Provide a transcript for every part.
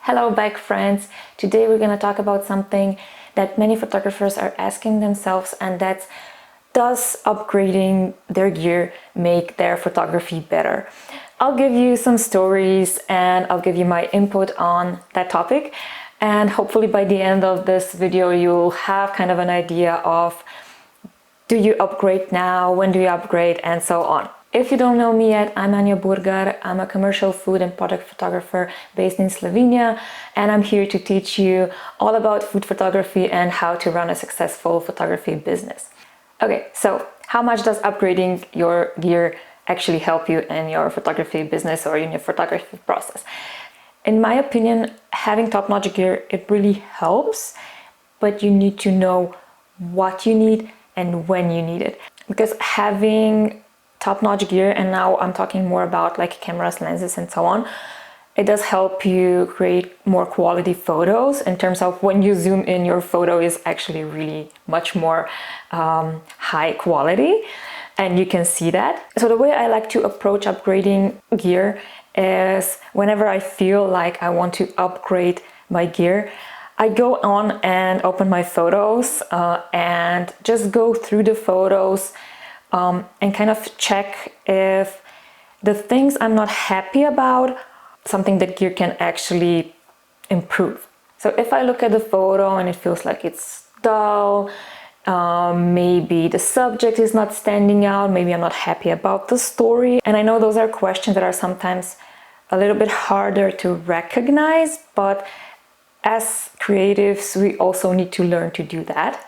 Hello back friends! Today we're going to talk about something that many photographers are asking themselves, and that's, does upgrading their gear make their photography better? I'll give you some stories and I'll give you my input on that topic, and hopefully by the end of this video you'll have kind of an idea of, do you upgrade now, when do you upgrade, and so on. If you don't know me yet, I'm Anya Burgar. I'm a commercial food and product photographer based in Slovenia, and I'm here to teach you all about food photography and how to run a successful photography business. Okay, so how much does upgrading your gear actually help you in your photography business or in your photography process? In my opinion, having top-notch gear, it really helps, but you need to know what you need and when you need it. Because having top-notch gear, and now I'm talking more about like cameras, lenses, and so on, it does help you create more quality photos in terms of when you zoom in, your photo is actually really much more high quality, and you can see that. So the way I like to approach upgrading gear is whenever I feel like I want to upgrade my gear, I go on and open my photos and just go through the photos and kind of check if the things I'm not happy about, something that gear can actually improve. So if I look at the photo and it feels like it's dull, maybe the subject is not standing out, maybe I'm not happy about the story. And I know those are questions that are sometimes a little bit harder to recognize, but as creatives, we also need to learn to do that.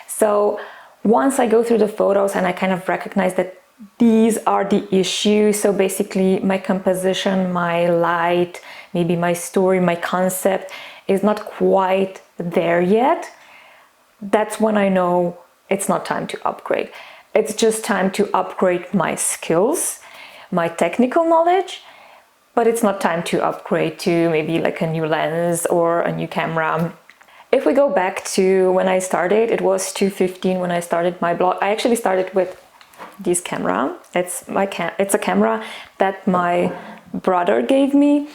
So once I go through the photos and I kind of recognize that these are the issues, so basically my composition, my light, maybe my story, my concept is not quite there yet, that's when I know it's not time to upgrade. It's just time to upgrade my skills, my technical knowledge, but it's not time to upgrade to maybe like a new lens or a new camera. If we go back to when I started, it was 2015 when I started my blog. I actually started with this camera. It's a camera that my brother gave me.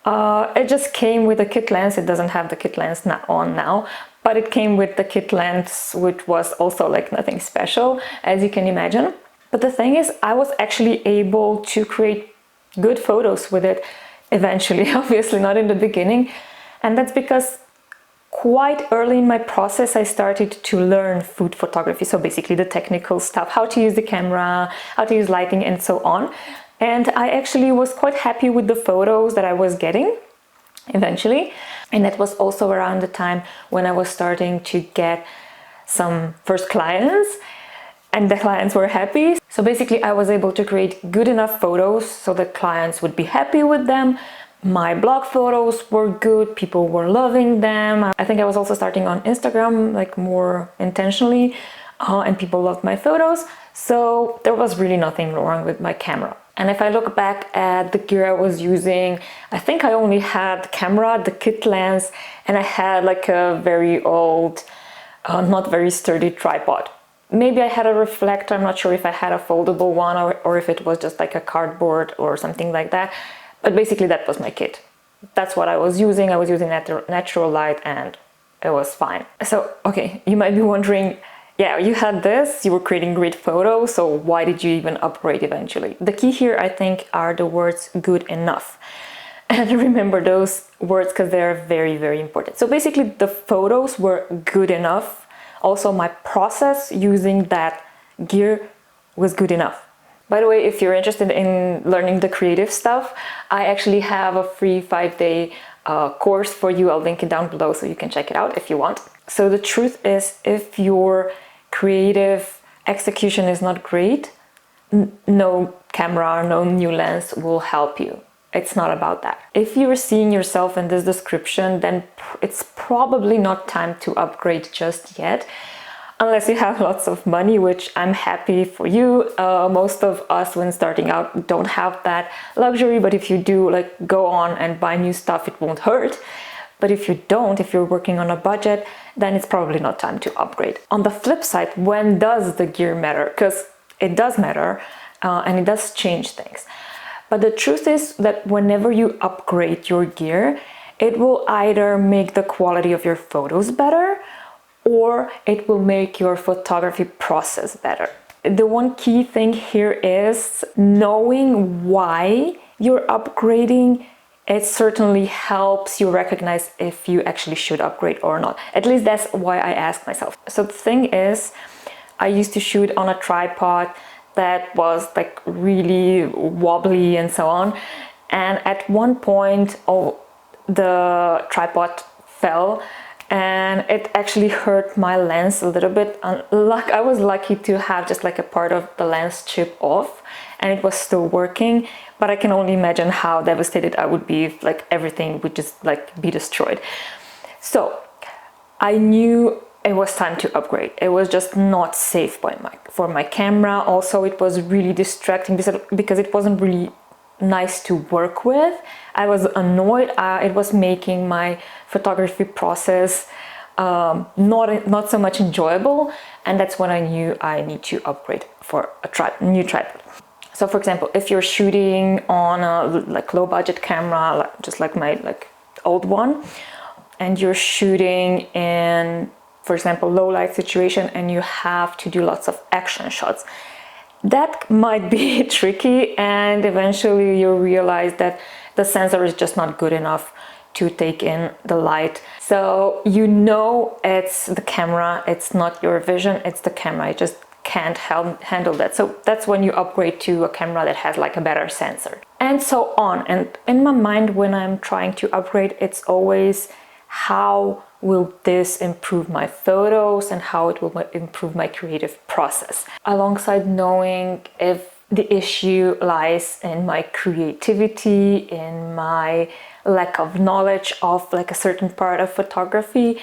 It just came with a kit lens. It doesn't have the kit lens on now, but it came with the kit lens, which was also like nothing special, as you can imagine. But the thing is, I was actually able to create good photos with it eventually, obviously not in the beginning. And that's because quite early in my process, I started to learn food photography. So basically the technical stuff, how to use the camera, how to use lighting, and so on. And I actually was quite happy with the photos that I was getting eventually. And that was also around the time when I was starting to get some first clients, and the clients were happy. So basically I was able to create good enough photos so that clients would be happy with them. My blog photos were good, people were loving them. I think I was also starting on Instagram like more intentionally, and people loved my photos. So there was really nothing wrong with my camera. And if I look back at the gear I was using, I think I only had the camera, the kit lens, and I had like a very old, not very sturdy tripod. Maybe I had a reflector, I'm not sure if I had a foldable one or if it was just like a cardboard or something like that. But basically that was my kit. That's what I was using. I was using natural light and it was fine. So, okay, you might be wondering, yeah, you had this, you were creating great photos, so why did you even upgrade eventually? The key here, I think, are the words good enough. And remember those words because they're very, very important. So basically the photos were good enough. Also my process using that gear was good enough. By the way, if you're interested in learning the creative stuff, I actually have a free 5-day course for you. I'll link it down below so you can check it out if you want. So the truth is, if your creative execution is not great, no camera, no new lens will help you. It's not about that. If you're seeing yourself in this description, then it's probably not time to upgrade just yet. Unless you have lots of money, which I'm happy for you. Most of us when starting out don't have that luxury, but if you do, like, go on and buy new stuff, it won't hurt. But if you don't, if you're working on a budget, then it's probably not time to upgrade. On the flip side, when does the gear matter? Because it does matter and it does change things. But the truth is that whenever you upgrade your gear, it will either make the quality of your photos better or it will make your photography process better. The one key thing here is knowing why you're upgrading. It certainly helps you recognize if you actually should upgrade or not. At least that's why I ask myself. So the thing is, I used to shoot on a tripod that was like really wobbly and so on. And at one point, the tripod fell and it actually hurt my lens a little bit. I was lucky to have just like a part of the lens chip off and it was still working, but I can only imagine how devastated I would be if like everything would just like be destroyed. So I knew it was time to upgrade. It was just not safe for my camera. Also, it was really distracting because it wasn't really nice to work with. I was annoyed. It was making my photography process not so much enjoyable, and that's when I knew I need to upgrade for a new tripod. So for example, if you're shooting on a like low budget camera, just like my old one, and you're shooting in, for example, low light situation and you have to do lots of action shots, that might be tricky, and eventually you'll realize that the sensor is just not good enough to take in the light. So you know it's the camera, it's not your vision, it's the camera. It just can't handle that. So that's when you upgrade to a camera that has like a better sensor, and so on. And in my mind, when I'm trying to upgrade, it's always how will this improve my photos and how it will improve my creative process, alongside knowing if the issue lies in my creativity, in my lack of knowledge of like a certain part of photography.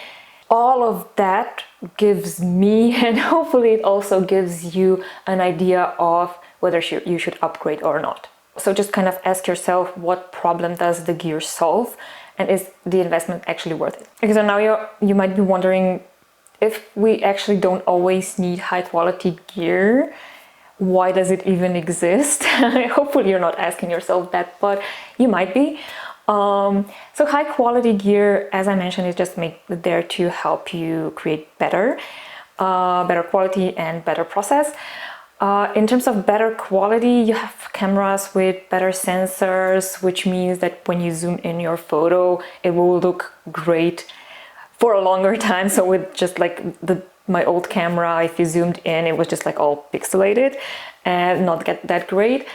All of that gives me, and hopefully it also gives you, an idea of whether you should upgrade or not. So just kind of ask yourself, what problem does the gear solve? And is the investment actually worth it? Because now you might be wondering, if we actually don't always need high quality gear, why does it even exist? Hopefully you're not asking yourself that, but you might be. So high quality gear, as I mentioned, is just there to help you create better quality and better process. In terms of better quality, you have cameras with better sensors, which means that when you zoom in your photo, it will look great for a longer time. So with just like my old camera, if you zoomed in, it was just like all pixelated and not that great.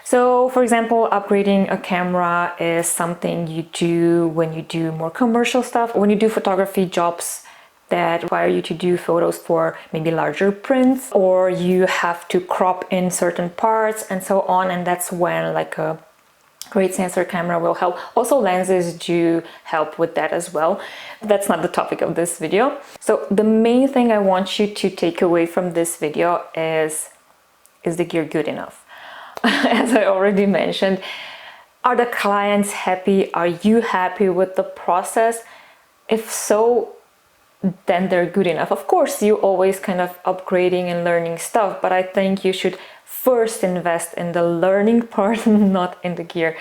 So for example, upgrading a camera is something you do when you do more commercial stuff, when you do photography jobs that require you to do photos for maybe larger prints, or you have to crop in certain parts and so on. And that's when like a great sensor camera will help. Also, lenses do help with that as well. That's not the topic of this video. So the main thing I want you to take away from this video is the gear good enough? As I already mentioned, are the clients happy? Are you happy with the process? If so, then they're good enough. Of course, you always kind of upgrading and learning stuff, but I think you should first invest in the learning part, not in the gear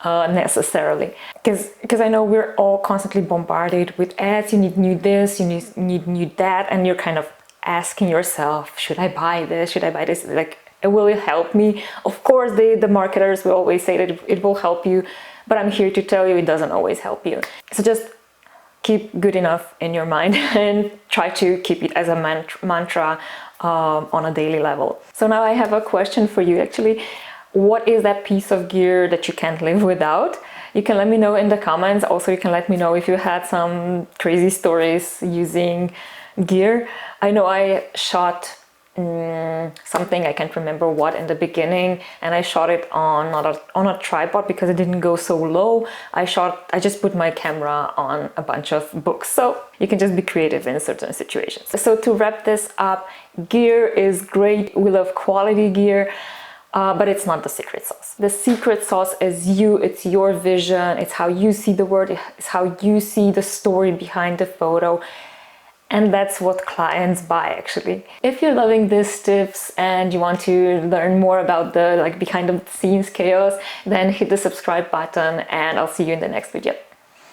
necessarily. Because I know we're all constantly bombarded with ads. You need new this, you need new that, and you're kind of asking yourself, should I buy this? Should I buy this? Like, will it help me? Of course, the marketers will always say that it will help you, but I'm here to tell you it doesn't always help you. So just keep good enough in your mind and try to keep it as a mantra on a daily level. So now I have a question for you actually. What is that piece of gear that you can't live without? You can let me know in the comments. Also, you can let me know if you had some crazy stories using gear. I know I shot something, I can't remember what, in the beginning, and I shot it on a tripod because it didn't go so low. I just put my camera on a bunch of books. So you can just be creative in certain situations. So to wrap this up, gear is great. We love quality gear, but it's not the secret sauce. The secret sauce is you. It's your vision. It's how you see the world. It's how you see the story behind the photo. And that's what clients buy actually. If you're loving these tips and you want to learn more about the behind the scenes chaos, then hit the subscribe button and I'll see you in the next video.